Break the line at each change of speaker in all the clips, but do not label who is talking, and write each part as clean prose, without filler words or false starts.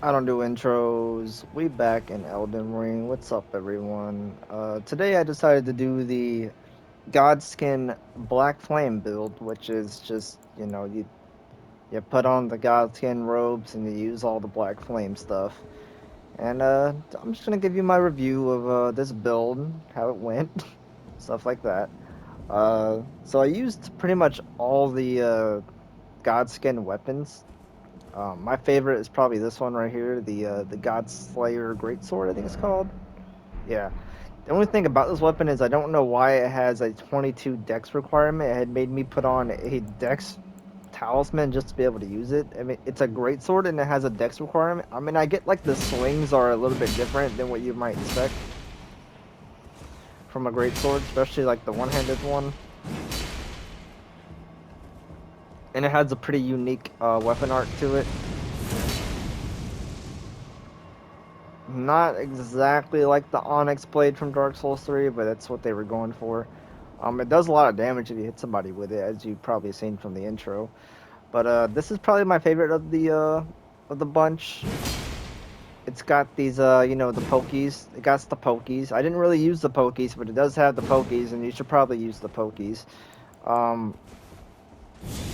I don't do intros. We back in Elden Ring. What's up, everyone? Today I decided to do the Godskin Blackflame build, which is just you put on the Godskin robes and you use all the Blackflame stuff. And I'm just gonna give you my review of this build, how it went, stuff like that. So I used pretty much all the Godskin weapons. My favorite is probably this one right here, the Godslayer greatsword, I think it's called. Yeah. The only thing about this weapon is I don't know why it has a 22 dex requirement. It had made me put on a dex talisman just to be able to use it. I mean, it's a greatsword and it has a dex requirement. I mean, I get like the swings are a little bit different than what you might expect from a greatsword, especially like the one-handed one. And it has a pretty unique weapon art to it. Not exactly like the Onyx blade from Dark Souls 3, but that's what they were going for. It does a lot of damage if you hit somebody with it, as you've probably seen from the intro. But this is probably my favorite of the bunch. It's got these the pokies. It got the pokies. I didn't really use the pokies, but it does have the pokies, and you should probably use the pokies. Um,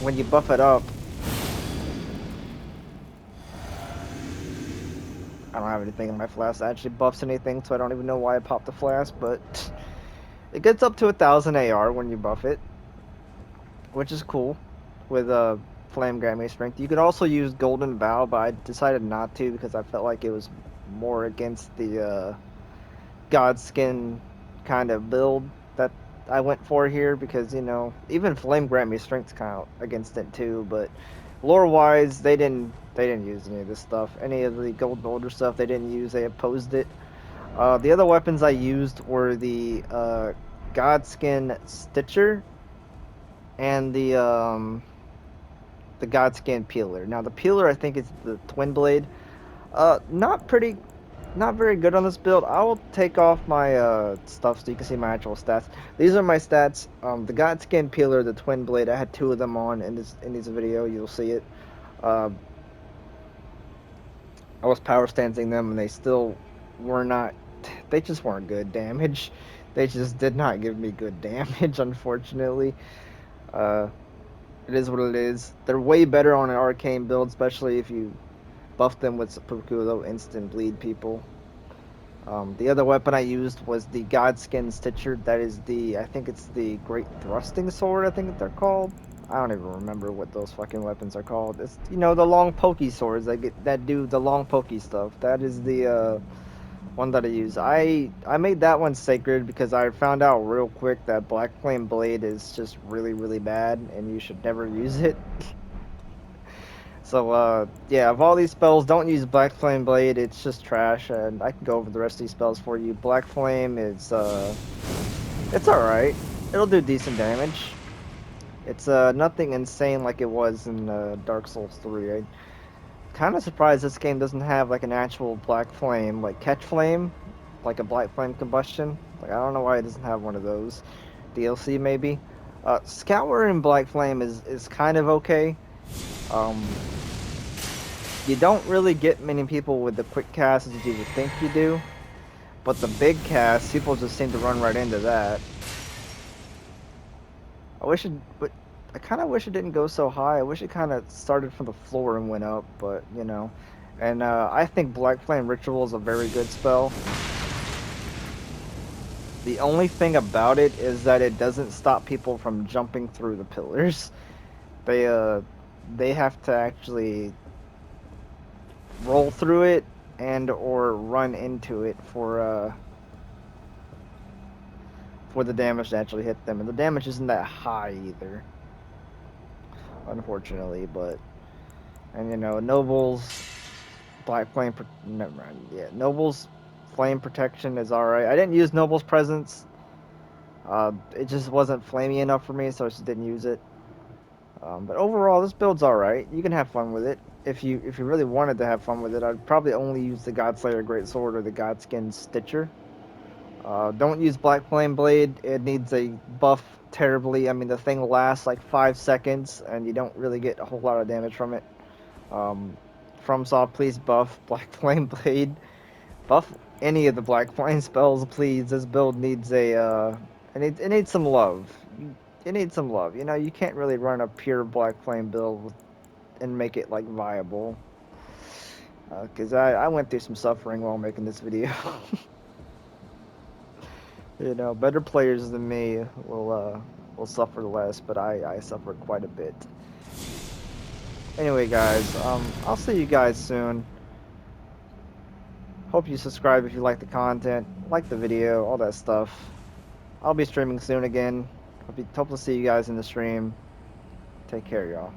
when you buff it up, I don't have anything in my flask that actually buffs anything, so I don't even know why I popped the flask, but it gets up to 1,000 AR when you buff it, which is cool with flame Grammy strength. You could also use Golden Bow, but I decided not to because I felt like it was more against the Godskin kind of build that I went for here because even flame Grammy strength's kind of against it too. But lore wise, they didn't use any of this stuff. Any of the gold older stuff they didn't use. They opposed it. The other weapons I used were the Godskin Stitcher and the Godskin Peeler. Now the Peeler I think is the Twin Blade. Not pretty, not very good on this build. I will take off my stuff so you can see my actual stats. These are my stats. The Godskin Peeler, the Twin Blade. I had two of them on in this video. You'll see it. Uh, I was power stancing them and they still were not. They just weren't good damage. They just did not give me good damage, unfortunately. Uh, it is what it is. They're way better on an arcane build, especially if you buff them with seppuku. They'll instant bleed people. The other weapon I used was the Godskin Stitcher. That is I think it's the Great Thrusting Sword, I think they're called. I don't even remember what those fucking weapons are called. It's, the long pokey swords that do the long pokey stuff. That is the one that I use. I made that one sacred because I found out real quick that Blackflame Blade is just really, really bad and you should never use it. So, yeah, of all these spells, don't use Black Flame Blade. It's just trash, and I can go over the rest of these spells for you. Black Flame is, it's alright. It'll do decent damage. It's, nothing insane like it was in, Dark Souls 3. I'm kind of surprised this game doesn't have, like, an actual Black Flame, like, Catch Flame, like a Black Flame Combustion. Like, I don't know why it doesn't have one of those. DLC, maybe. Scour in Black Flame is kind of okay. Um, You don't really get many people with the quick cast as you would think you do, but the big cast, people just seem to run right into that. I wish it, but I kind of wish it didn't go so high. I wish it kind of started from the floor and went up, but And I think Black Flame Ritual is a very good spell. The only thing about it is that it doesn't stop people from jumping through the pillars. They uh, they have to actually roll through it and or run into it for the damage to actually hit them. And the damage isn't that high either, unfortunately. But and Noble's Black Flame. Never mind. Yeah, Noble's Flame Protection is all right. I didn't use Noble's Presence. It just wasn't flamey enough for me, so I just didn't use it. But overall, this build's all right. You can have fun with it. If you really wanted to have fun with it, I'd probably only use the Godslayer Greatsword or the Godskin Stitcher. Don't use Black Flame Blade. It needs a buff terribly. I mean, the thing lasts like 5 seconds, and you don't really get a whole lot of damage from it. Um, FromSoft, please buff Black Flame Blade. Buff any of the Black Flame spells, please. This build needs it needs some love. It needs some love. You know, you can't really run a pure Black Flame build and make it like viable. Cause I went through some suffering while making this video. You know, better players than me will suffer less, but I suffered quite a bit. Anyway, guys, I'll see you guys soon. Hope you subscribe if you like the content, like the video, all that stuff. I'll be streaming soon again. Hope to see you guys in the stream. Take care, y'all.